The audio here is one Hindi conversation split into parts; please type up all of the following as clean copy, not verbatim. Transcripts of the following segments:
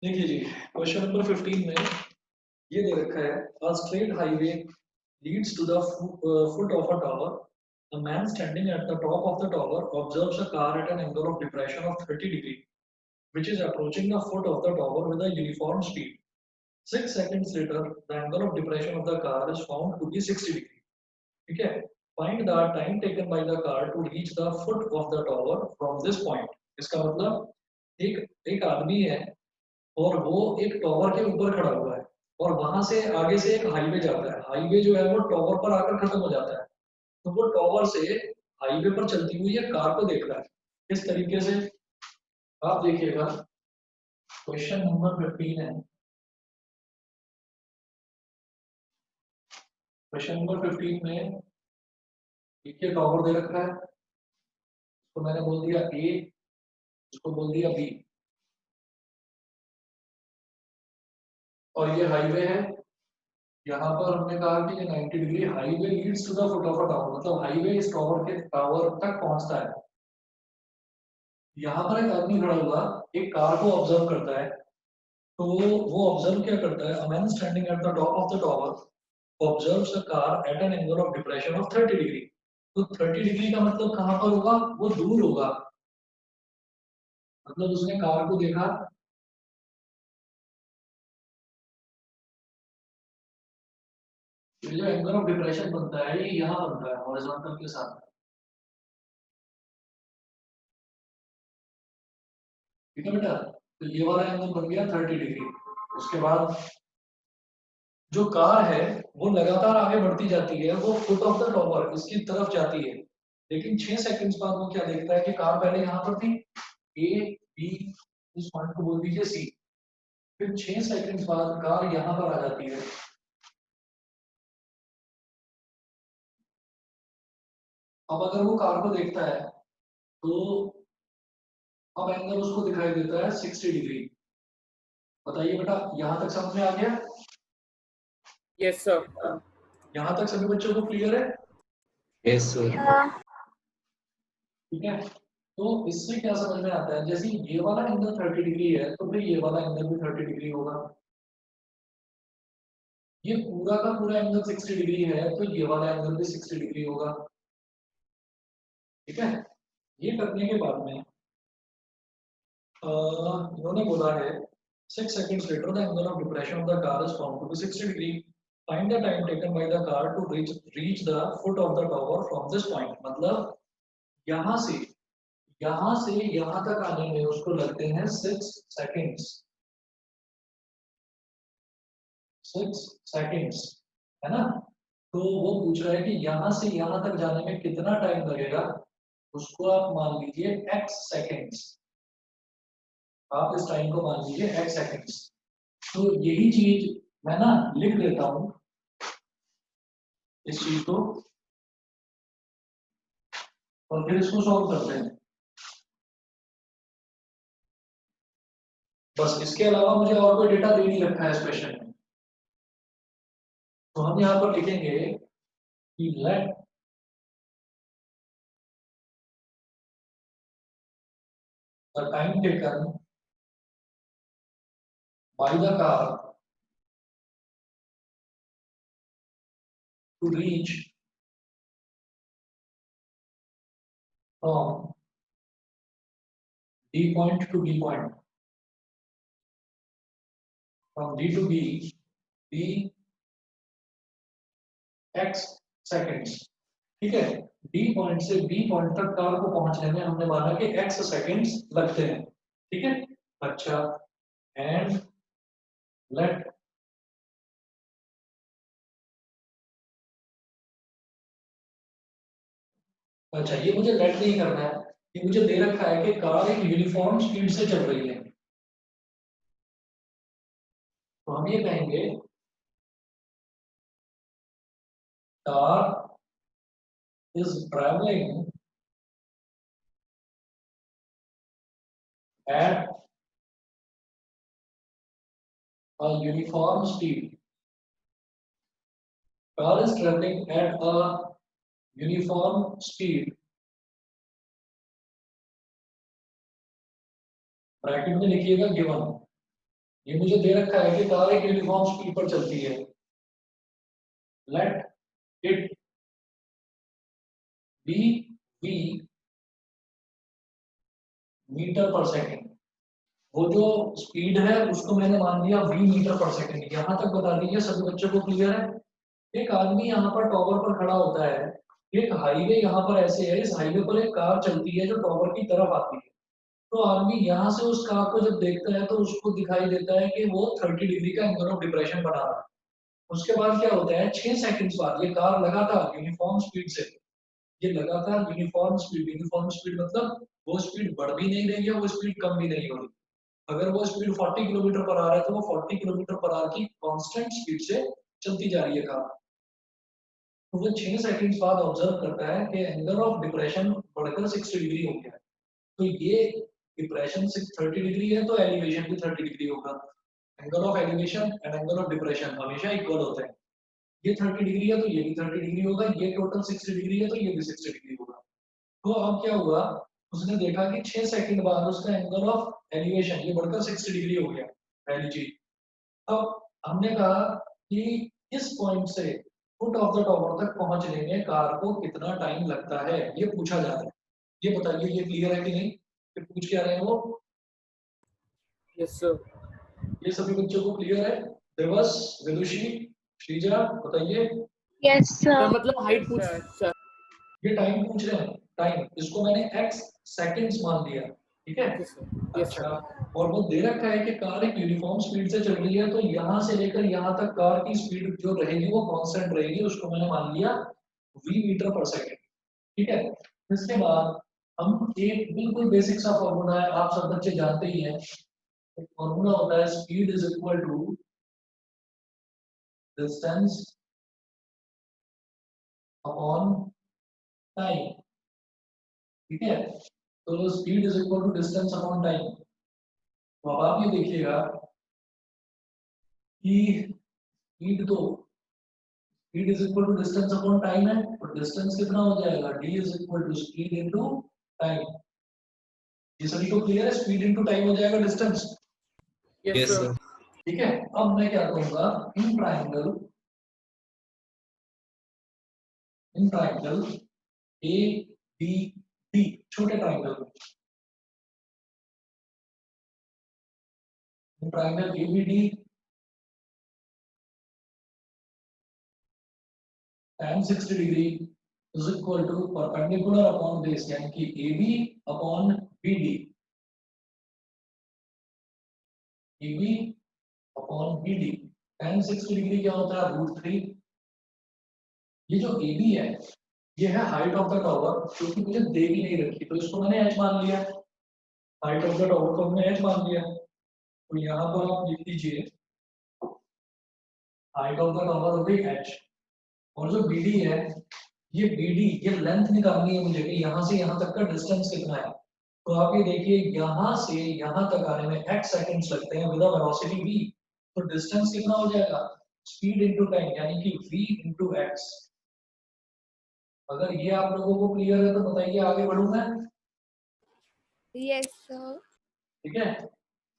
देखिए जी, क्वेश्चन नंबर 15 में ये दे रखा है, a straight highway leads to the foot of a tower. A man standing at the top of the tower observes a car at an angle of depression of 30 degrees, which is approaching the foot of the tower with a uniform speed. 6 seconds later, the angle of depression of the car is found to be 60 degrees. ठीक है? Find the time taken by the car to reach the foot of the tower from this point. इसका मतलब एक एक आदमी है और वो एक टॉवर के ऊपर खड़ा हुआ है और वहां से आगे से एक हाईवे जाता है। हाईवे जो है वो टॉवर पर आकर खत्म हो जाता है। तो वो टॉवर से हाईवे पर चलती हुई एक कार को देख रहा है। इस तरीके से आप देखिएगा, क्वेश्चन नंबर 15 है। क्वेश्चन नंबर 15 में देखिए टॉवर दे रखा है, तो मैंने बोल दिया ए, इसको बोल दिया बी, और ये हाईवे है। यहाँ पर हमने कहा कि ये 90 degree highway leads to the foot of a tower, मतलब हाईवे इस टॉवर के टावर तक पहुंचता है। यहाँ पर एक आदमी खड़ा हुआ एक कार को ऑब्जर्व करता है। तो वो ऑब्जर्व क्या करता है, a man standing at the top of the tower observes a car eight an angle of depression of 30 degree. तो 30 डिग्री का मतलब कहाँ पर होगा, वो दूर होगा। मतलब उसने कार को देखा, ये जो एंगल ऑफ डिप्रेशन बनता है ये यहाँ बनता है हॉरिजॉन्टल के साथ। ठीक है बेटा, तो ये वाला एंगल बन गया 30 डिग्री। उसके बाद जो कार है वो लगातार आगे बढ़ती जाती है, वो फुट ऑफ द टॉवर इसकी तरफ जाती है। लेकिन 6 सेकंड्स बाद वो क्या देखता है कि कार पहले यहाँ पर थी, ए बी, इस पॉइंट को बोल दीजिए सी। फिर 6 सेकंड्स बाद कार यहाँ पर आ जाती है। अब अगर वो कार को देखता है तो अब एंगल उसको दिखाई देता है 60 डिग्री। बताइए बेटा, यहाँ तक समझ में आ गया? Yes sir. यहाँ तक सभी बच्चों को क्लियर है? Yes sir. ठीक है, तो इससे क्या समझ में आता है, जैसे ये वाला एंगल 30 डिग्री है तो फिर ये वाला एंगल भी 30 डिग्री होगा। ये पूरा का पूरा एंगल 60 डिग्री है तो ये वाला एंगल भी 60 डिग्री होगा। ठीक है, ये करने के बाद में इन्होंने बोला है 6 seconds later the angle of depression of the car is found to be 60 degree. Find the time taken by the car to reach the foot of the tower from this point. मतलब यहाँ से यहाँ तक आने में उसको लगते हैं 6 seconds। 6 seconds है ना। तो वो पूछ रहा है कि यहाँ से यहाँ तक जाने में कितना टाइम लगेगा, उसको आप मान लीजिए x सेकेंड्स। आप इस टाइम को मान लीजिए x सेकेंड्स। तो यही चीज मैं ना लिख लेता हूं, इस चीज को, और फिर इसको सॉल्व करते हैं। बस इसके अलावा मुझे और कोई डेटा दे नहीं रखा है इस क्वेश्चन में। तो हम यहाँ पर लिखेंगे कि let the time taken by the car to reach from D point to B point, from D to B, B x seconds। ठीक है, D पॉइंट से B पॉइंट तक कार को पहुंचने में हमने माना कि x सेकेंड्स लगते हैं। ठीक है, अच्छा, एंड लेट अच्छा, ये मुझे लेट नहीं करना है, ये मुझे दे रखा है कि कार एक यूनिफॉर्म स्पीड से चल रही है। तो हम ये कहेंगे car is travelling eight a uniform speed। car is traveling at a uniform speed, bracket में लिखिएगा गिवन, ये मुझे दे रखा है कि कार एक यूनिफॉर्म स्पीड पर चलती है, let it be V metre per second. वो जो स्पीड है उसको मैंने मान लिया वी मीटर पर सेकेंड। यहाँ तक बता दीजिए सभी बच्चों को क्लियर है? एक आदमी यहाँ पर टॉवर पर खड़ा होता है, एक हाईवे यहाँ पर ऐसे है, इस हाईवे पर एक कार चलती है जो टॉवर की तरफ आती है। तो आदमी यहाँ से उस कार को जब देखता है तो उसको दिखाई देता है कि वो 30 डिग्री का एंगल ऑफ डिप्रेशन बना रहा है। उसके बाद क्या होता है, 6 सेकंड्स बाद ये कार लगातार यूनिफॉर्म स्पीड से, ये लगातार यूनिफॉर्म स्पीड मतलब वो स्पीड बढ़ भी नहीं रही है, वो स्पीड कम भी नहीं हो रही। अगर वो स्पीड 40 किलोमीटर पर आ रहा है तो वो 40 किलोमीटर पर आवर की कांस्टेंट स्पीड से चलती जा रही है कार। तो वो 6 सेकंड्स बाद ऑब्जर्व करता है कि एंगल ऑफ डिप्रेशन बढ़कर 60 डिग्री हो गया है। तो ये डिप्रेशन 30 डिग्री है तो एलिवेशन भी 30 डिग्री होगा। Angle of elevation and angle of depression हमेशा इक्वल होते हैं। ये 30 डिग्री है तो ये भी 30 डिग्री होगा, ये टोटल 60 डिग्री है तो ये भी 60 डिग्री होगा। तो अब क्या हुआ, उसने देखा कि 6 सेकंड बाद उसका एंगल ऑफ एलिवेशन ये बढ़कर 60 डिग्री हो गया, पहली चीज। अब हमने कहा कि इस पॉइंट से फुट ऑफ द टॉवर तक पहुंचने में कार को कितना टाइम लगता है, ये पूछा जा रहा है। ये बताइए ये क्लियर है कि नहीं, कि पूछ क्या रहे हैं वो? Yes, sir. ये सभी बच्चों को क्लियर है? दिवस, विदुषी, श्रीजा बताइए। Yes, sir sir. मतलब हाइट पूछ सर। ये टाइम पूछ रहे हैं, टाइम, इसको मैंने x सेकंड्स मान दिया, ठीक है? Okay, sir. Yes, अच्छा, sir. और वो दे रखा है कि कार एक यूनिफॉर्म स्पीड से चल रही है तो यहाँ से लेकर यहाँ तक कार की स्पीड जो रहेगी वो कांस्टेंट रहेगी, उसको मैंने मान लिया v मीटर पर सेकंड, ठीक है? इसके बाद हम एक बिल्कुल बेसिक सा फॉर्मूला है, आप सब बच्चे जानते ही हैं। फॉर्मूला होता है speed is equal to distance upon time, ठीक है? तो speed is equal to distance upon time. तो अब आप ये देखिएगा कि speed is equal to distance upon time है, तो डिस्टेंस कितना हो जाएगा, d is equal to speed into time. ये सभी को क्लियर है? स्पीड इनटू टाइम हो जाएगा distance, Yes, Yes, sir. sir. ठीक है? अब मैं क्या करूंगा, in triangle A B D, छोटे triangle in triangle A B D tan 60 degree is equal to perpendicular upon base, यानी कि A B upon B D, A B upon B D. tan 60 degree क्या होता है, √3। ये जो ए बी है ये है हाइट ऑफ द टॉवर, जो कि मुझे दे भी नहीं रखी, तो इसको मैंने h मान लिया। हाइट ऑफ द टॉवर को हमने h मान लिया, तो यहाँ पर आप लिख दीजिए हाइट ऑफ द टॉवर हो गई h। और जो बी डी है, ये बी डी, ये लेंथ निकालनी है मुझे कि यहाँ से यहाँ तक का डिस्टेंस कितना है। तो आप ये देखिए यहाँ से यहाँ तक आने में x सेकंड्स लगते हैं विद वेलोसिटी v, तो डिस्टेंस कितना हो जाएगा, स्पीड इनटू टाइम, यानी कि v इनटू x। अगर ये आप लोगों को क्लियर है तो बताइए, आगे बढ़ूं मैं? Yes, sir. ठीक है?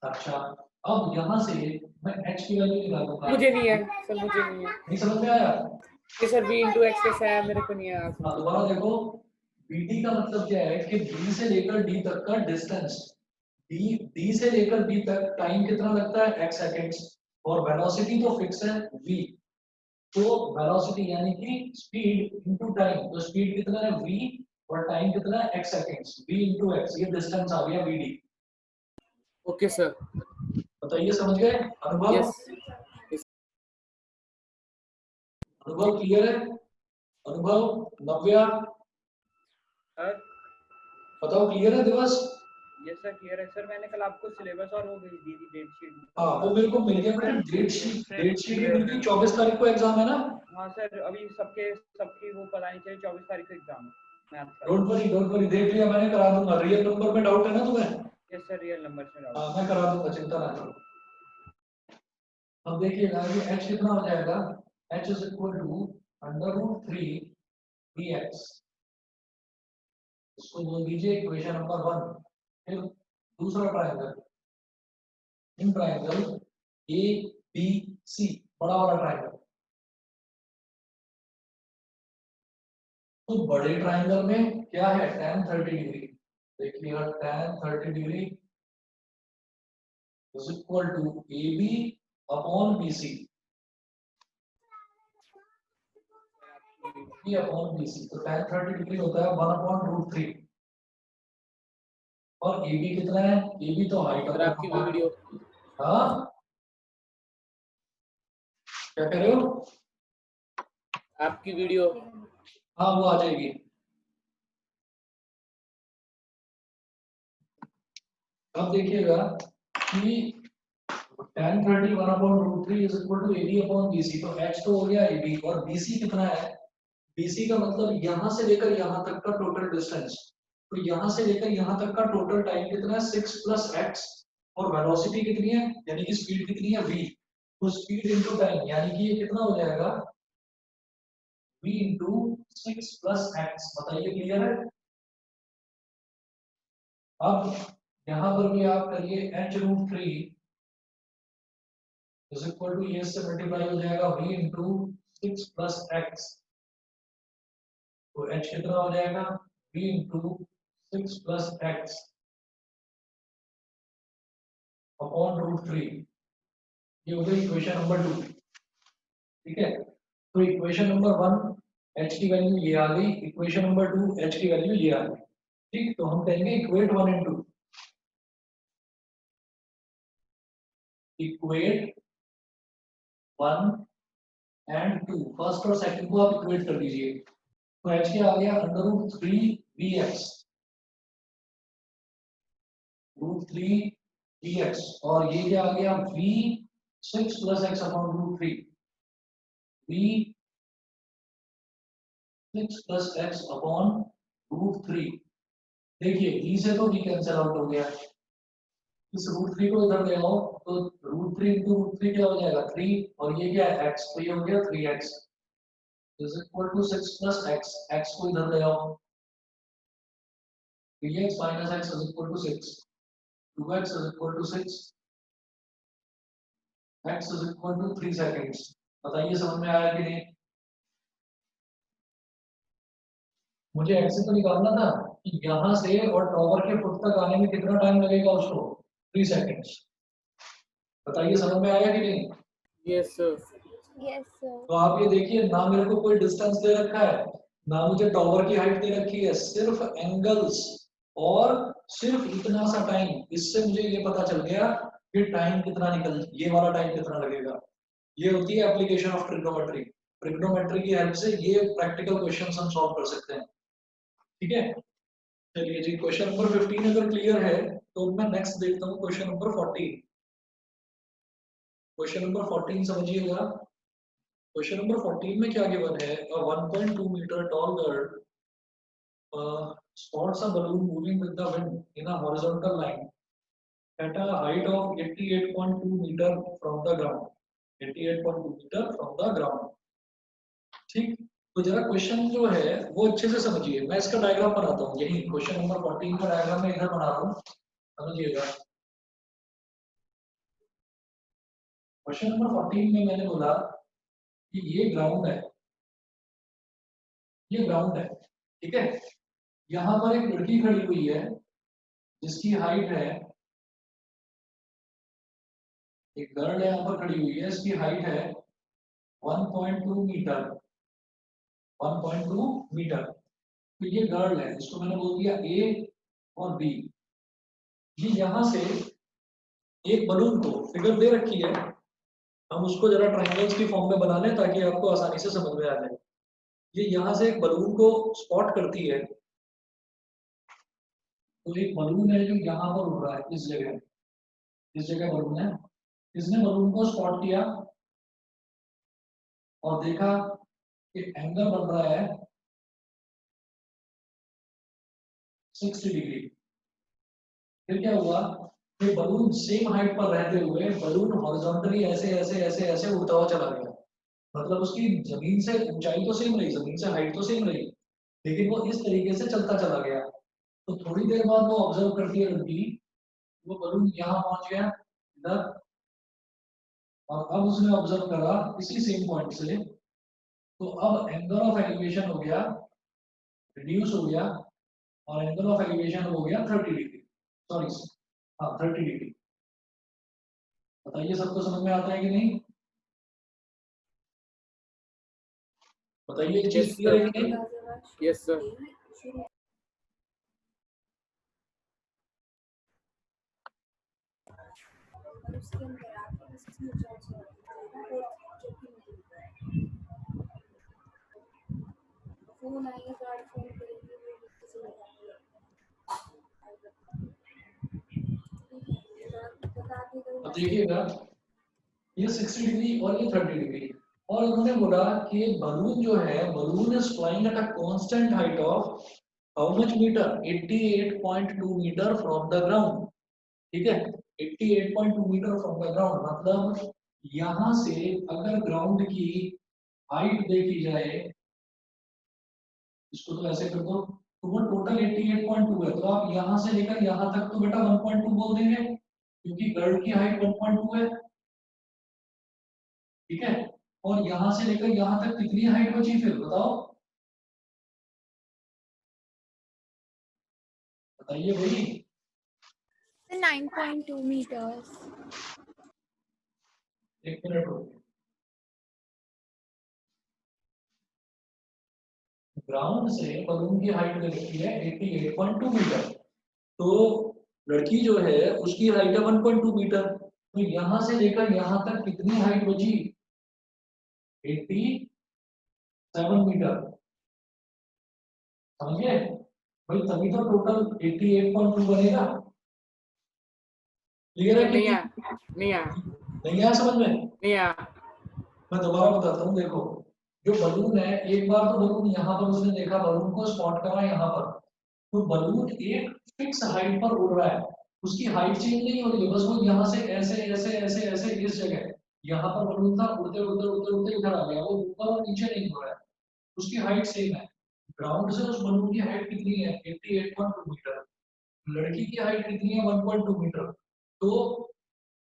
अच्छा, अब यहाँ से मैं h की वैल्यू निकालूंगा। मुझे नहीं है सर, मुझे नहीं है। नहीं समझ में आया? ये सर v into x कैसा है, मेरे को नहीं आया। हाँ, दोबारा देखो, bt का मतलब क्या है कि b से लेकर d तक का डिस्टेंस, d से लेकर b तक टाइम कितना लगता है, x सेकंड्स, और वेलोसिटी तो फिक्स है v। तो वेलोसिटी यानी कि स्पीड इनटू टाइम, तो स्पीड कितना है v और टाइम कितना है x seconds, v into x, ये डिस्टेंस आ गया vd। Okay sir. बताइए समझ गए? अनुभव? यस। अनुभव क्लियर है? अनुभव, नव्या सर बताओ क्लियर है? दिवस? यस सर क्लियर है सर। मैंने कल आपको सिलेबस और वो भेज दी थी डेट शीट। हाँ, वो मेरे को मिल गया बेटा, डेट शीट भी मिल गई। 24 तारीख को एग्जाम है ना? हाँ सर, अभी सबकी वो पता नहीं चली, 24 तारीख को एग्जाम है मैथ्स का। डोंट वरी, देख लिया मैंने, करा दूंगा। रियल नंबर में डाउट है ना तुम्हें? यस सर, रियल नंबर से डाउट। हाँ, मैं करा दूंगा, चिंता ना करो। अब देखिएगा ये h कितना हो जाएगा, h is equal to √3 dx, इसको बोल दीजिए इक्वेशन नंबर 1। फिर दूसरा triangle, in triangle A B C, बड़ा वाला ट्राइंगल। तो बड़े ट्राइंगल में क्या है, tan 30 डिग्री। देखिएगा tan 30 degree is equal to A B upon B C, B upon B C. तो tan 30 डिग्री होता है 1/√3। और ए बी कितना है, ए बी तो हाइट सर आपकी वीडियो, हाँ क्या कह रहे हो, आपकी वीडियो। हाँ वो आ जाएगी। अब देखिएगा कि tan 30 1/√3 is equal to A B upon B C. तो h तो हो गया ए बी, और बी सी कितना है, बी सी का मतलब यहां से लेकर यहां तक का टोटल डिस्टेंस। तो यहां से लेकर यहां तक का टोटल टाइम कितना है, 6 + x। और वेलोसिटी कितनी है, यानी कि स्पीड कितनी है, v। तो स्पीड इनटू टाइम, यानी कि ये कितना हो जाएगा, v इंटू 6 + x। बताइए क्लियर है। अब यहां पर भी आप करिए h√3 इज इक्वल टू, ये से मल्टीप्लाई हो जाएगा v इंटू 6 + x। तो h कितना हो जाएगा, v इंटू 6 + x अपॉन √3। ये हो गई इक्वेशन नंबर 2। ठीक है, तो इक्वेशन नंबर 1 h की वैल्यू ये आ गई, इक्वेशन नंबर 2 h की वैल्यू ये आ गई। ठीक, तो हम कहेंगे equate 1 and 2। Equate 1 and 2, first और सेकंड को आप इक्वेट कर दीजिए। तो h क्या आ गया, √3 vx, और ये क्या आ गया, v 6 + x upon √3, v 6 + x upon √3। देखिए e से तो v कैंसिल आउट हो गया, इस √3 को इधर ले आओ तो √3 इंटू √3 क्या हो जाएगा, 3, और ये क्या है x, तो ये हो गया 3x is equal to 6 + x। x को इधर ले आओ, 3x - x is equal to 6, 2x is equal to 6, x is equal to 3 seconds. बताइए समझ में आया कि नहीं। मुझे x से तो निकालना था कि यहाँ से और टॉवर के फुट तक आने में कितना टाइम लगेगा उसको, 3 सेकंड्स। बताइए समझ में आया कि नहीं। Yes sir. Yes, sir. तो आप ये देखिए, ना मेरे को कोई डिस्टेंस दे रखा है, ना मुझे टॉवर की हाइट दे रखी है, सिर्फ एंगल्स और सिर्फ इतना सा टाइम। इससे मुझे ये पता चल गया कि टाइम कितना निकल, ये वाला टाइम कितना लगेगा। ये होती है एप्लीकेशन ऑफ ट्रिग्नोमेट्री। ट्रिग्नोमेट्री की हेल्प से ये प्रैक्टिकल क्वेश्चंस हम सॉल्व कर सकते हैं। ठीक है, चलिए जी, क्वेश्चन नंबर 15 अगर क्लियर है तो मैं नेक्स्ट देखता हूँ क्वेश्चन नंबर 14। क्वेश्चन नंबर 14 समझिएगा। क्वेश्चन नंबर 14 में क्या गिवन है, 1.2 metre tall girl spots a balloon moving with the wind in a horizontal line at a height of 88.2 meter from the ground, 88.2 meter from the ground। ठीक, तो जरा क्वेश्चन जो है वो अच्छे से समझिए। मैं इसका डायग्राम बनाता हूँ, यही क्वेश्चन नंबर 14 का डायग्राम मैं इधर बना रहा हूँ, समझिएगा। क्वेश्चन नंबर 14 में मैंने बोला कि ये ग्राउंड है, ये ग्राउंड है, ठीक है। यहाँ पर एक लड़की खड़ी हुई है जिसकी हाइट है, एक गर्ल यहाँ पर खड़ी हुई है, इसकी हाइट है 1.2 मीटर, 1.2 मीटर। तो ये गर्ल है, इसको मैंने बोल दिया ए और बी। ये यहाँ से एक बलून को, फिगर दे रखी है, हम उसको जरा ट्रायंगल्स की फॉर्म में बना लें ताकि आपको आसानी से समझ में आ जाए। ये यहाँ से एक बलून को स्पॉट करती है, तो एक बलून है जो यहाँ पर उड़ रहा है, इस जगह बलून है। इसने बलून को स्पॉट किया और देखा कि एंगल बन रहा है 60 डिग्री। फिर क्या हुआ, कि बलून सेम हाइट पर रहते हुए बलून हॉरिजॉन्टली ऐसे ऐसे ऐसे ऐसे उड़ता हुआ चला गया। मतलब उसकी जमीन से ऊंचाई तो सेम रही, जमीन से हाइट तो सेम रही, लेकिन वो इस तरीके से चलता चला गया। तो थोड़ी देर बाद वो ऑब्जर्व करती है लड़की, वो बलून यहाँ पहुंच गया, इधर, और अब उसने ऑब्जर्व करा इसी सेम पॉइंट से, तो अब एंगल ऑफ एलिवेशन हो गया, रिड्यूस हो गया, और एंगल ऑफ एलिवेशन हो गया 30 डिग्री, सॉरी, हाँ 30 डिग्री। बताइए सबको समझ में आता है कि नहीं? बताइए एक चीज Yes, क्लियर है sir. कि नहीं? Yes, sir. अब देखिएगा, ये 60 डिग्री और ये 30 डिग्री, और उन्होंने बोला कि बलून जो है, balloon is flying at a constant height of how much metre, 88.2 metre from the ground. ठीक है, 88.2 मीटर फ्रॉम द ग्राउंड, मतलब यहां से अगर ग्राउंड की हाइट देखी जाए, इसको तो ऐसे कर दो, तो वो टोटल 88.2 है, तो आप यहां से लेकर यहां तक तो बेटा 1.2 बोल देंगे, क्योंकि गर्ल की हाइट 1.2 है। ठीक है, और यहां से लेकर यहां तक कितनी हाइट बची फिर बताओ, बताइए भाई। 9.2 meters. एक मिनट हो, ग्राउंड से बलून की हाइट दे रखी है 88.2 मीटर, तो लड़की जो है उसकी हाइट है 1.2 मीटर, तो यहां से लेकर यहां तक कितनी हाइट बची, 87 मीटर। समझिए भाई, तभी तो टोटल 88.2 बनेगा। क्लियर है Sir, कि नहीं नहीं? आया, नहीं आया, नहीं आया समझ में? नहीं आया। मैं दोबारा बताता हूँ, देखो जो बलून है, एक बार तो बलून यहाँ पर उसने देखा, बलून को स्पॉट करा यहाँ पर, तो बलून एक फिक्स हाइट पर उड़ रहा है, उसकी हाइट चेंज नहीं हो रही है, बस वो यहाँ से ऐसे ऐसे ऐसे ऐसे इस जगह, यहाँ पर बलून था, उड़ते उड़ते उड़ते उड़ते इधर आ गया, वो ऊपर और नीचे नहीं हो रहा है, उसकी हाइट सेम है। ग्राउंड से उस बलून की हाइट कितनी है, 88.2 मीटर, लड़की की हाइट कितनी है, 1.2 मीटर। तो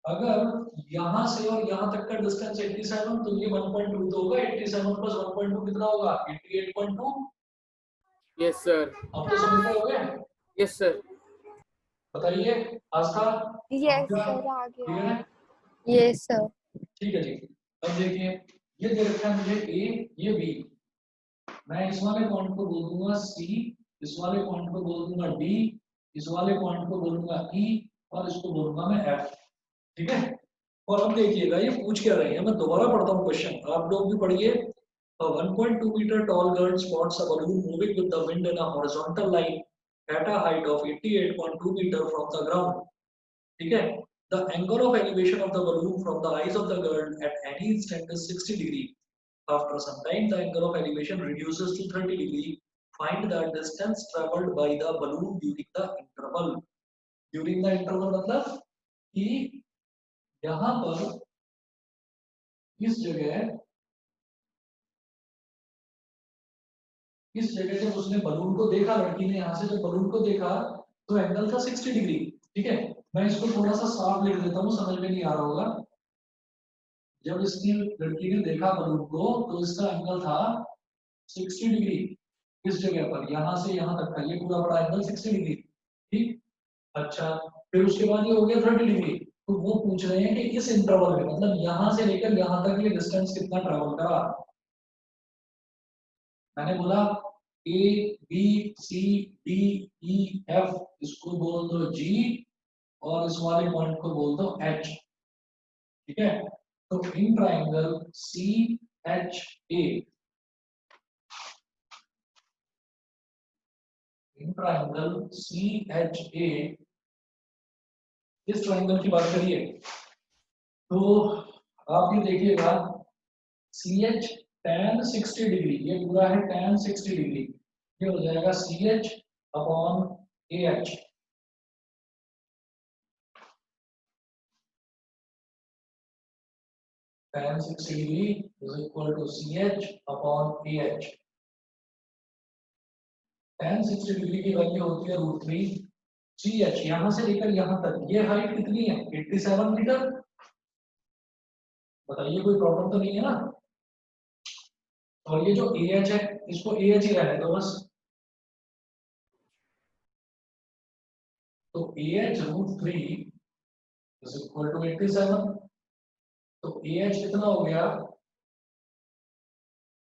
अगर यहाँ से और यहाँ तक का डिस्टेंस 87, तो ये 1.2 तो होगा, 87 प्लस 1.2 कितना होगा, 88.2। Yes, sir. अब तो समझ में हो गया? Yes, sir. बताइए आस्था, Yes, sir. आ क्लियर गया. है? Yes, sir. ठीक है जी। अब देखिए, ये दे रखा है मुझे ए, ये बी, मैं इस वाले पॉइंट को बोल दूंगा सी, इस वाले पॉइंट को बोल दूंगा डी, इस वाले पॉइंट को बोलूंगा ई, और इसको बोलूंगा मैं एफ। ठीक है, और अब देखिएगा ये पूछ क्या रहे हैं, मैं दोबारा पढ़ता हूँ क्वेश्चन, आप लोग भी पढ़िए। A 1.2 meter tall girl spots a balloon moving with the wind in a horizontal line at a height of 88.2 meter from the ground. ठीक है, the angle of elevation of the balloon from the eyes of the girl at any instant is 60 degree. After some time, the angle of elevation reduces to 30 degree. Find the distance traveled by the balloon during the interval. During the interval मतलब कि यहाँ पर इस जगह जब उसने बलून को देखा, लड़की ने यहाँ से जब बलून को देखा, तो एंगल था 60 डिग्री। ठीक है, मैं इसको थोड़ा सा साफ लिख देता हूँ, समझ में नहीं आ रहा होगा। जब इसकी लड़की ने देखा बलून को, तो इसका एंगल था 60 डिग्री, इस जगह पर यहाँ से यहाँ तक का ये पूरा बड़ा एंगल 60 डिग्री। ठीक, अच्छा, फिर उसके बाद ये हो गया 30 डिग्री। तो वो पूछ रहे हैं कि इस इंटरवल में, मतलब यहाँ से लेकर यहाँ तक ये डिस्टेंस कितना ट्रेवल करा। मैंने बोला A B C D E F, इसको बोल दो जी, और इस वाले पॉइंट को बोल दो एच। ठीक है, तो in triangle C H A, in triangle C H A, इस ट्राइंगल की बात करिए, तो आप ये देखिएगा सी एच tan 60 डिग्री, ये पूरा है tan 60 डिग्री, ये हो जाएगा C H upon A H. tan 60 degree is equal to CH upon AH. tan 60 degree की वैल्यू होती है √3 CH, यहाँ से लेकर यहाँ तक ये हाइट कितनी है, 87 मीटर। बताइए कोई प्रॉब्लम तो नहीं है ना। और ये जो ए एच है इसको ए एच ही रहने दो बस। तो A H root three is equal to 87। तो ए एच कितना हो गया,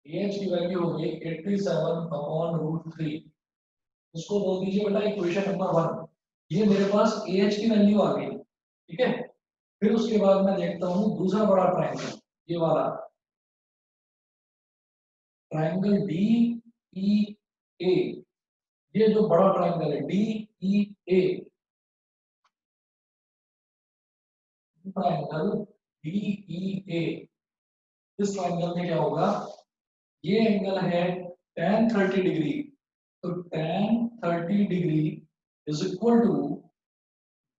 ए एच की वैल्यू हो गई 87 अपॉन रूट थ्री। इसको बोल दीजिए बेटा इक्वेशन नंबर 1। ये मेरे पास ए एच की वैल्यू आ गई, ठीक है। फिर उसके बाद मैं देखता हूँ दूसरा बड़ा ट्रायंगल, ये वाला ट्रायंगल डी ई ए। ये जो बड़ा ट्रायंगल है डी ई ए, ट्रायंगल डी ई ए, इस ट्रायंगल में क्या होगा, ये एंगल है tan 30 डिग्री। तो tan 30 degree is equal to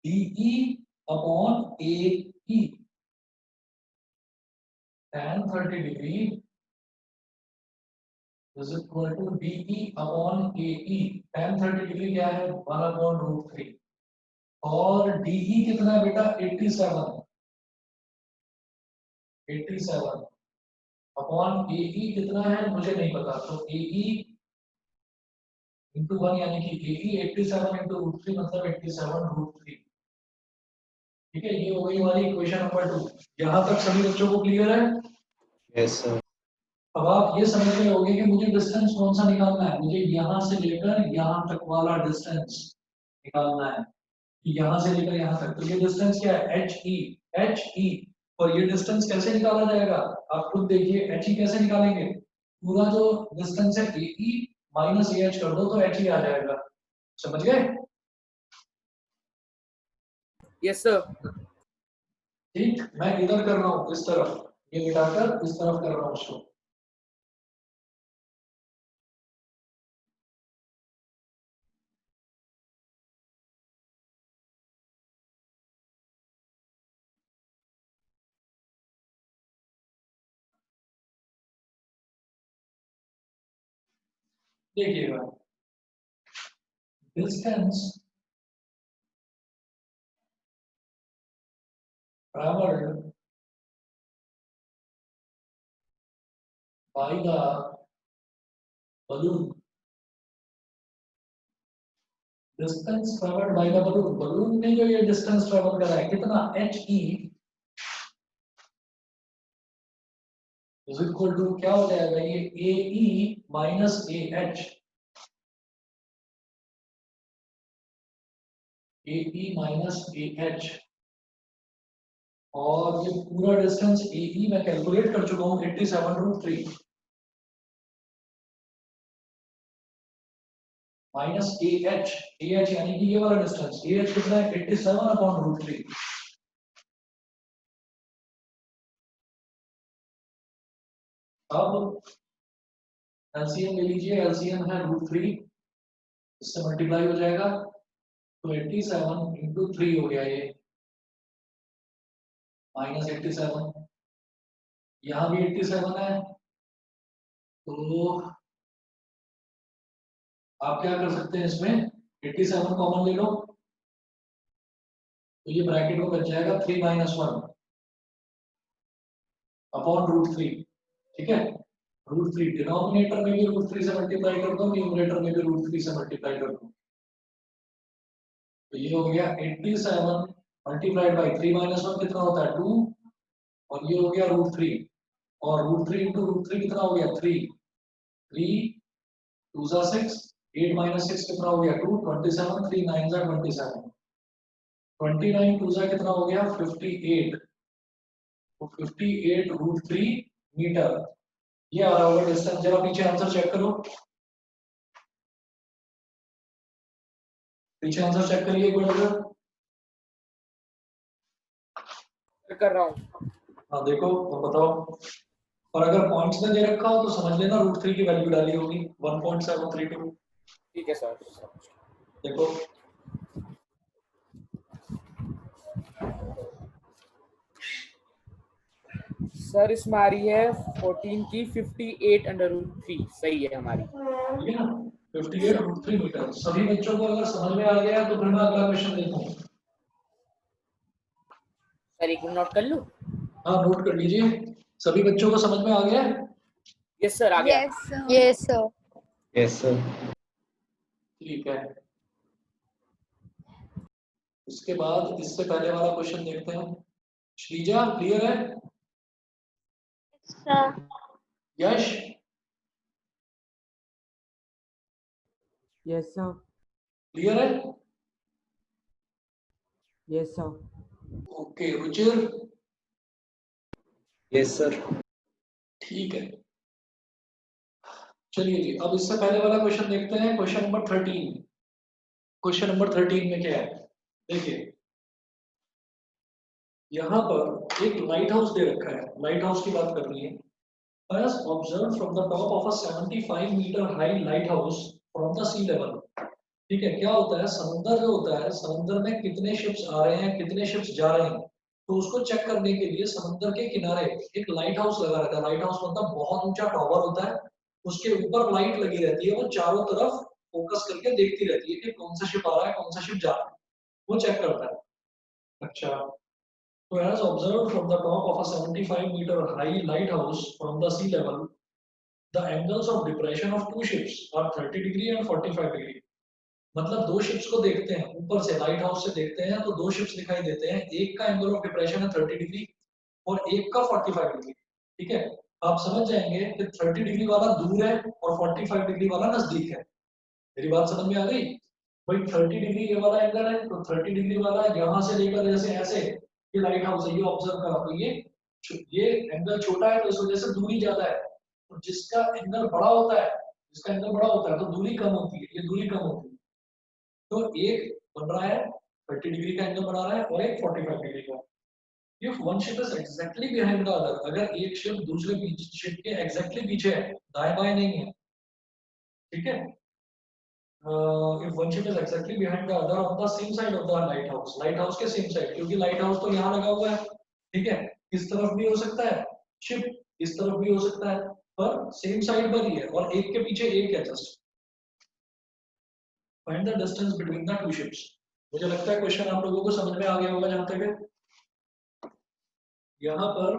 DE upon AE। tan 30 degree is equal to DE upon AE। tan 30 degree क्या है 1 अपॉन रूट 3। और DE कितना है बेटा 87 अपॉन AE कितना है मुझे नहीं पता। तो AE इंटू 1 यानी कि AE 87 इंटू रूट 3 मतलब 87 रूट 3। ठीक है, ये हो गई हमारी इक्वेशन नंबर 2। यहाँ तक सभी बच्चों को क्लियर है? Yes sir. अब आप ये समझ रहे होंगे कि मुझे डिस्टेंस कौन सा निकालना है, मुझे यहाँ से लेकर यहाँ तक वाला डिस्टेंस निकालना है। यहाँ से लेकर यहाँ तक, तो ये डिस्टेंस क्या है एच ई। और ये डिस्टेंस कैसे निकाला जाएगा आप खुद देखिए। एच ई कैसे निकालेंगे, पूरा जो डिस्टेंस है ए ई माइनस ए एच कर दो तो एच ई आ जाएगा। समझ गए? Yes sir. ठीक, मैं इधर कर रहा हूँ इस तरफ, ये मिटाकर इस तरफ कर रहा हूँ उसको। देखिएगा distance traveled by the balloon, distance travelled by the balloon. Balloon ने जो ये डिस्टेंस ट्रेवल करा है कितना H E is equal to क्या हो जाएगा, ये A E minus A H. A E minus A H. और ये पूरा डिस्टेंस ए ई मैं कैलकुलेट कर चुका हूँ 87 रूट 3 माइनस ए एच यानी कि ये वाला डिस्टेंस ए एच कितना है 87 अपॉन रूट 3। अब एलसीएम ले लीजिए, एलसीएम है रूट 3, इससे मल्टीप्लाई हो जाएगा तो 87 इंटू 3 हो गया ये माइनस 87। यहाँ भी 87 है, तो आप क्या कर सकते हैं इसमें 87 कॉमन ले लो तो ये ब्रैकेट में बच जाएगा 3 माइनस 1 अपॉन रूट 3। ठीक है, रूट 3 डिनोमिनेटर में भी रूट 3 से मल्टीप्लाई कर दो, न्यूमरेटर में भी रूट 3 से मल्टीप्लाई कर दो। तो ये हो गया 87 मल्टीप्लाइड बाई 3 माइनस 1 कितना होता है 2, और ये हो गया रूट 3। और रूट 3 इंटू रूट 3 कितना हो गया 3 2 जा 6, 8 माइनस 6 कितना हो गया 2, 27, 3 9 जा 27, 29 2 जा कितना हो गया 58। तो 58 रूट 3 मीटर ये आ रहा होगा डिस्टेंस। जरा पीछे आंसर चेक करो, पीछे आंसर चेक करिए एक बार। कर रहा हूँ। हाँ देखो तो बताओ, और अगर पॉइंट्स में दे रखा हो तो समझ लेना रूट 3 की वैल्यू डाली होगी 1.732। ठीक है सर। देखो सर इसमें आ रही है 14 की 58 अंडर रूट 3 सही है हमारी। ठीक है ना, 58 रूट 3 मीटर। सभी बच्चों को अगर समझ में आ गया तो फिर मैं अगला क्वेश्चन देखूं। सर एक मिनट नोट कर लूं। हाँ नोट कर लीजिए। सभी बच्चों को समझ में आ गया है? यस सर, आ गया। Yes, sir. Yes, sir. Yes, sir. ठीक है, इसके बाद इससे पहले वाला क्वेश्चन देखते हैं। श्रीजा क्लियर है? Sir. Yash Yes, sir. Clear है? Yes, sir. Okay Ruchir Yes, sir. ठीक है। चलिए जी, अब इससे पहले वाला क्वेश्चन देखते हैं, क्वेश्चन नंबर 13। क्वेश्चन नंबर 13 में क्या है देखिए, यहाँ पर एक लाइट हाउस दे रखा है, लाइट हाउस की बात करनी है। As observed from the top of a 75-meter high lighthouse from the sea level। ठीक है, क्या होता है, समुद्र जो होता है, समुद्र में कितने शिप्स आ रहे हैं, कितने शिप्स जा रहे हैं, तो उसको चेक करने के लिए समुद्र के किनारे एक लाइट हाउस लगा रहता है। लाइट हाउस मतलब बहुत ऊंचा टॉवर होता है, उसके ऊपर लाइट लगी रहती है, वो चारों तरफ फोकस करके देखती रहती है कि कौन सा शिप आ रहा है, कौन सा शिप जा रहा है, वो चेक करता है। अच्छा, so as observed from the top of a 75-meter high lighthouse from the sea level, the angles of depression of two ships are 30 degree and 45 degree। मतलब दो शिप्स को देखते हैं ऊपर से, लाइट हाउस से देखते हैं तो दो शिप्स दिखाई देते हैं, एक का एंगल ऑफ डिप्रेशन है 30 डिग्री और एक का 45 डिग्री। ठीक है, आप समझ जाएंगे कि 30 डिग्री वाला दूर है और 45 डिग्री वाला नजदीक है। मेरी बात समझ में आ गई भाई? 30 डिग्री ये वाला एंगल है, तो 30 डिग्री वाला यहाँ से लेकर जैसे ऐसे ये लाइट हाउस है, ये ऑब्जर्व करा, तो ये एंगल छोटा है तो इस वजह से दूरी ज्यादा है। तो जिसका एंगल बड़ा होता है, जिसका एंगल बड़ा होता है तो दूरी कम होती है, ये दूरी कम होती है। तो एक बन रहा है 30 डिग्री का एंगल बना रहा है और एक 45 डिग्री का। If one ship is exactly behind the other, अगर एक शिप दूसरे शिप के exactly पीछे है, दाएं बाएं नहीं है, ठीक है। If one ship is exactly behind the other on the same side of the lighthouse के same side, क्योंकि लाइट हाउस तो यहाँ लगा हुआ है, ठीक है, इस तरफ भी हो सकता है शिप, इस तरफ भी हो सकता है, पर सेम साइड पर ही है और एक के पीछे एक है just. Find the distance between the two ships. मुझे लगता है क्वेश्चन आप लोगों को समझ में आ गया होगा जहां तक है। यहाँ पर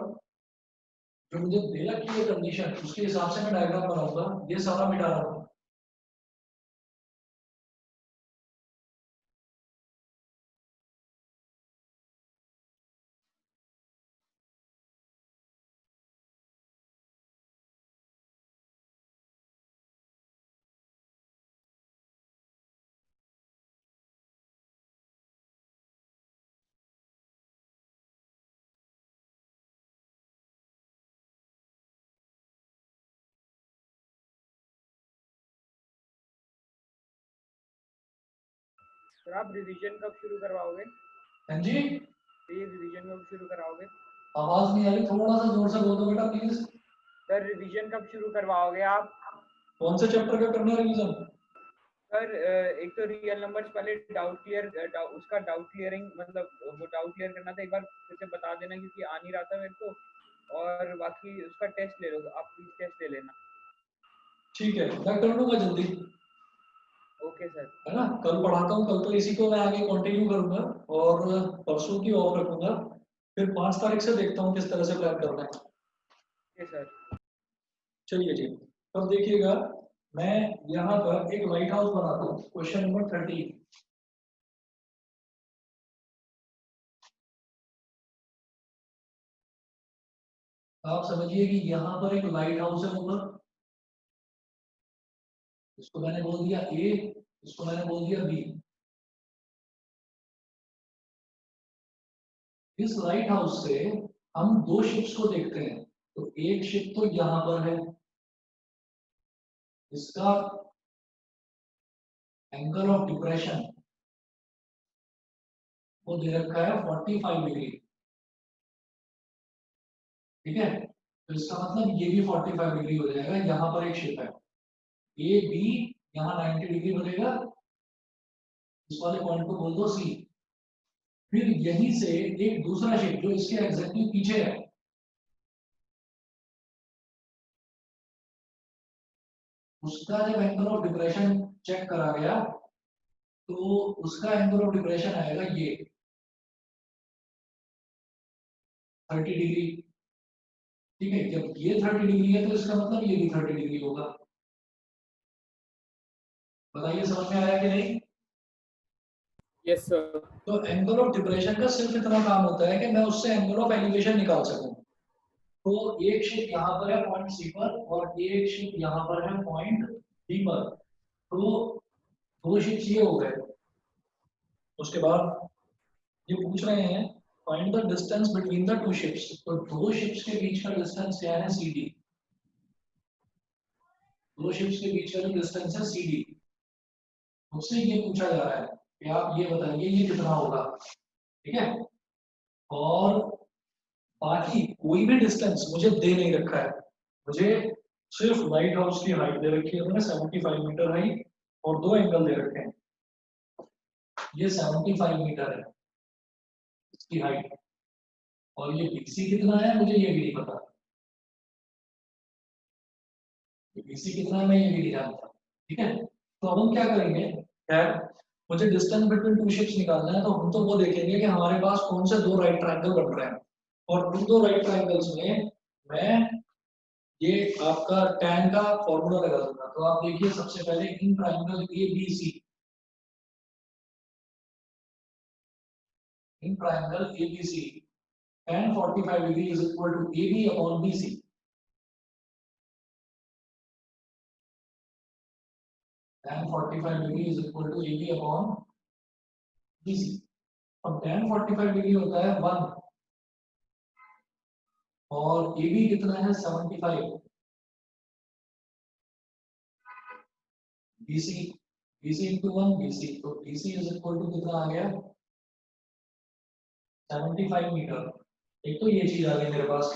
जो मुझे दे रखी है कंडीशन, उसके हिसाब से मैं डायग्राम बनाऊंगा, ये सारा मिटा रहा हूँ। सर आप रिवीजन कब शुरू करवाओगे? हाँ जी, ये रिवीजन कब शुरू कराओगे? आवाज नहीं आ रही, थोड़ा सा जोर से बोल दो बेटा प्लीज। सर रिवीजन कब शुरू करवाओगे आप? कौन से चैप्टर का करना है रिवीजन? सर एक तो रियल नंबर्स पहले डाउट क्लियर, उसका डाउट क्लियरिंग, मतलब वो डाउट क्लियर करना था, एक बार फिर से बता देना क्योंकि आ नहीं रहा था मेरे को। और बाकी उसका टेस्ट ले लो आप, प्लीज टेस्ट ले लेना। ठीक है, मैं कर लूंगा जल्दी, ओके सर। है ना। कल पढ़ाता हूँ, कल तो इसी को मैं आगे कंटिन्यू करूंगा और परसों की ऑफ रखूंगा, फिर 5 तारीख से देखता हूँ किस तरह से प्लान करना है। Okay sir. चलिए जी, अब देखिएगा, मैं यहाँ पर एक लाइट हाउस बनाता हूँ, क्वेश्चन नंबर 13। आप समझिए कि यहाँ पर एक लाइट हाउस है ऊपर, इसको मैंने बोल दिया ए, इसको मैंने बोल दिया बी। इस लाइट हाउस से हम दो शिप्स को देखते हैं, तो एक शिप तो यहाँ पर है, इसका एंगल ऑफ डिप्रेशन वो दे रखा है 45 डिग्री, ठीक है। तो इसका मतलब ये भी 45 डिग्री हो जाएगा। यहाँ पर एक शिप है ए बी, यहाँ 90 डिग्री बनेगा, इस वाले पॉइंट को बोल दो सी। फिर यहीं से एक दूसरा शिप जो इसके एग्जैक्टली पीछे है, उसका जब एंगल ऑफ डिप्रेशन चेक करा गया तो उसका एंगल ऑफ डिप्रेशन आएगा ये, 30 डिग्री। ठीक है, जब ये 30 डिग्री है तो इसका मतलब ये भी 30 डिग्री होगा। बताइए समझ में आया कि नहीं? Yes sir. तो एंगल ऑफ डिप्रेशन का सिर्फ इतना काम होता है कि मैं उससे एंगल ऑफ एलिवेशन निकाल सकूं। तो एक शिप यहाँ पर है पॉइंट सी पर और एक शिप यहाँ पर है पॉइंट डी पर। तो दो शिप्स ये हो गए। उसके बाद ये पूछ रहे हैं find the distance between the two ships. तो दो शिप्स के बीच का डिस्टेंस क्या है? C D. दो शिप्स के बीच का जो डिस्टेंस है सी डी, उससे ये पूछा जा रहा है कि आप ये बताइए ये कितना होगा। ठीक है, और बाकी कोई भी डिस्टेंस मुझे दे नहीं रखा है। मुझे सिर्फ लाइट हाउस की हाइट दे रखी है उन्होंने 75 मीटर हाइट और दो एंगल दे रखे हैं। ये 75 मीटर है इसकी हाइट और ये बीसी कितना है मुझे ये भी नहीं पता। बीसी कितना है मैं ये भी नहीं जानता। ठीक है, तो अब हम क्या करेंगे? खैर, मुझे डिस्टेंस बिटवीन टू शिप्स निकालना है तो हम तो वो देखेंगे कि हमारे पास कौन से दो राइट ट्रायंगल बन रहे हैं और उन दो राइट ट्रायंगल्स में मैं ये आपका tan का फॉर्मूला लगा दूंगा। तो आप देखिए सबसे पहले in triangle A B C, in triangle A B C tan 45 degree is equal to A B upon B C. tan 45 degree is equal to A B upon B C. अब tan 45 डिग्री होता है 1 और ए बी कितना है 75। BC BC into 1 BC, तो BC is equal to कितना आ गया 75 मीटर। एक तो ये चीज आ गई मेरे पास।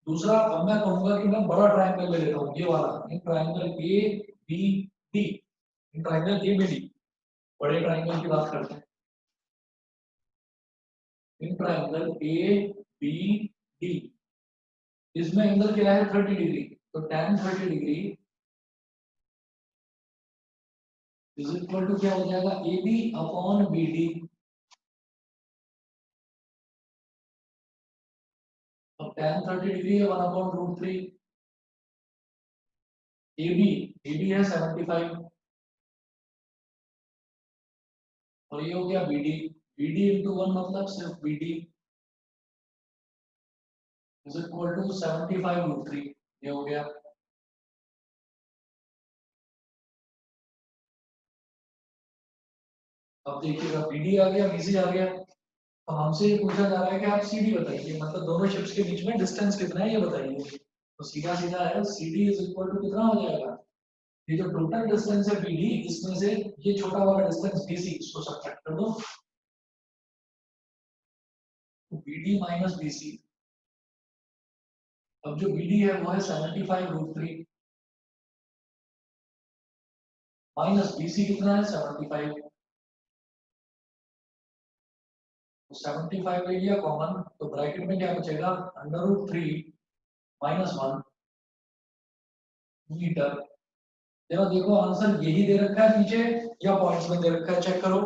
दूसरा, अब मैं कहूंगा कि मैं बड़ा ट्रायंगल ले लेता हूँ, ये वाला, in triangle A B D, in triangle A B D, बड़े ट्रायंगल की बात करते हैं। In triangle A B D, इसमें एंगल क्या है 30 डिग्री। तो tan 30 degree is equal to क्या हो जाएगा A B upon B D. अब tan 30 डिग्री है 1 अपॉन रूट 3। ए बी है 75 और ये हो गया बी डी इंटू 1 मतलब सिर्फ B D is equal to 75 root 3। ये हो गया। अब देखिएगा BD आ गया BC आ गया। अब हमसे ये पूछा जा रहा है कि आप CD बताइए, मतलब दोनों शिप्स के बीच में डिस्टेंस कितना है ये बताइए। तो सीधा सीधा है CD इज इक्वल टू कितना हो जाएगा, ये जो टोटल डिस्टेंस है BD इसमें से ये छोटा वाला डिस्टेंस BC इसको सब्ट्रैक्ट कर दो। तो BD माइनस BC, अब जो BD है वो है 75 रूट 3 माइनस BC कितना है 75। 75 ले लिया कॉमन तो ब्रैकेट में क्या बचेगा अंडर रूट 3 माइनस 1 मीटर। देखो देखो आंसर यही दे रखा है नीचे या पॉइंट्स में दे रखा है, चेक करो।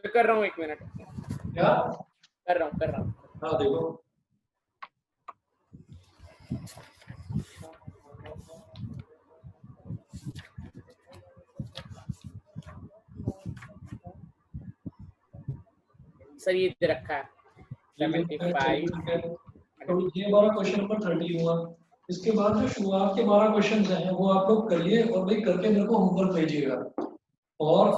कर रहा हूँ, एक मिनट क्या कर रहा हूँ। हाँ देखो सर ये दे रखा है 75। तो ये 12 क्वेश्चन नंबर 30 हुआ। इसके बाद जो शुरुआत के 12 क्वेश्चन हैं वो आप लोग करिए और भाई करके मेरे को होमवर्क भेजिएगा। और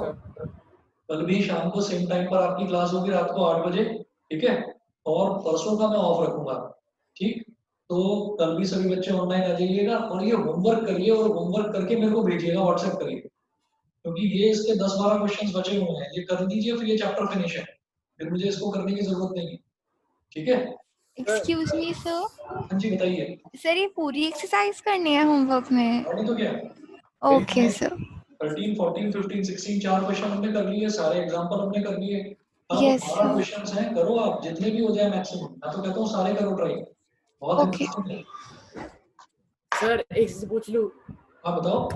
कल भी शाम को सेम टाइम पर आपकी क्लास होगी रात को 8 बजे, ठीक है। और परसों का मैं ऑफ रखूंगा, ठीक। तो कल भी सभी बच्चे ऑनलाइन आ जाइएगा और ये होमवर्क करिए और होमवर्क करके मेरे को भेजिएगा, व्हाट्सएप करिए, क्योंकि ये इसके 10-12 क्वेश्चंस बचे हुए हैं, ये कर दीजिए फिर ये चैप्टर फिनिश है, फिर मुझे इसको करने की जरूरत नहीं है, ठीक है। Excuse me sir. हाँ जी बताइए। सर ये पूरी एक्सरसाइज करनी है होमवर्क में? और नहीं तो क्या। Okay sir. 13, 14, 15, 16 4 क्वेश्चन हमने कर लिए, सारे एग्जांपल हमने कर लिए। अब Yes, 12 sir. क्वेश्चंस हैं, करो आप जितने भी हो जाए मैक्सिमम। मैं तो कहता हूँ सारे करो ट्राई, बहुत Okay. इंटरेस्टिंग है। सर एक चीज पूछ लूं? हाँ बताओ।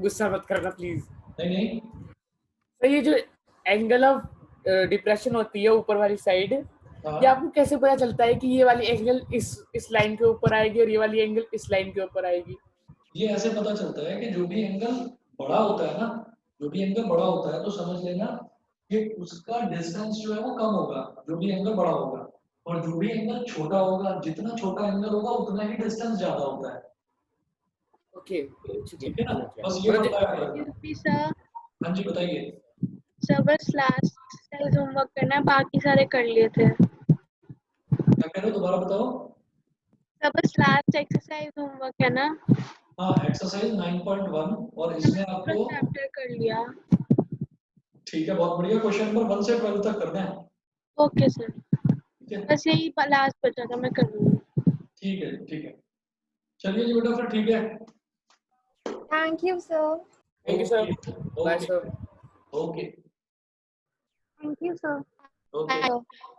गुस्सा मत करना प्लीज। नहीं नहीं सर ये जो एंगल ऑफ डिप्रेशन होती है ऊपर वाली साइड, हाँ, ये आपको कैसे पता चलता है कि ये वाली एंगल इस लाइन के ऊपर आएगी और ये वाली एंगल इस लाइन के ऊपर आएगी? ये ऐसे पता चलता है कि जो भी एंगल बड़ा होता है ना, जो भी एंगल बड़ा होता है तो समझ लेना कि उसका डिस्टेंस जो है वो कम होगा, जो भी एंगल बड़ा होगा, और जो भी एंगल छोटा होगा, जितना छोटा एंगल होगा उतना ही डिस्टेंस ज्यादा होता है। ओके, ठीक ठीक है ना, है। बस ये और बताया करो। Excuse me, sir. हाँ जी बताइए। सर बस लास्ट एक्सरसाइज होमवर्क करना है, बाकी सारे कर लिए थे। क्या कह रहे हो, दोबारा बताओ। सर बस लास्ट एक्सरसाइज होमवर्क है ना, हाँ, एक्सरसाइज 9.1 और इसमें पूरा आपको, चैप्टर कर लिया। ठीक है बहुत बढ़िया, क्वेश्चन नंबर 1 से 12 तक करना है। ओके सर, ठीक है बस यही लास्ट बचा था, मैं कर लूंगी। ठीक है ठीक है, चलिए जी बेटा फिर ठीक है। Thank you, sir. Thank you sir, bye okay sir. Okay thank you sir. Okay. Bye.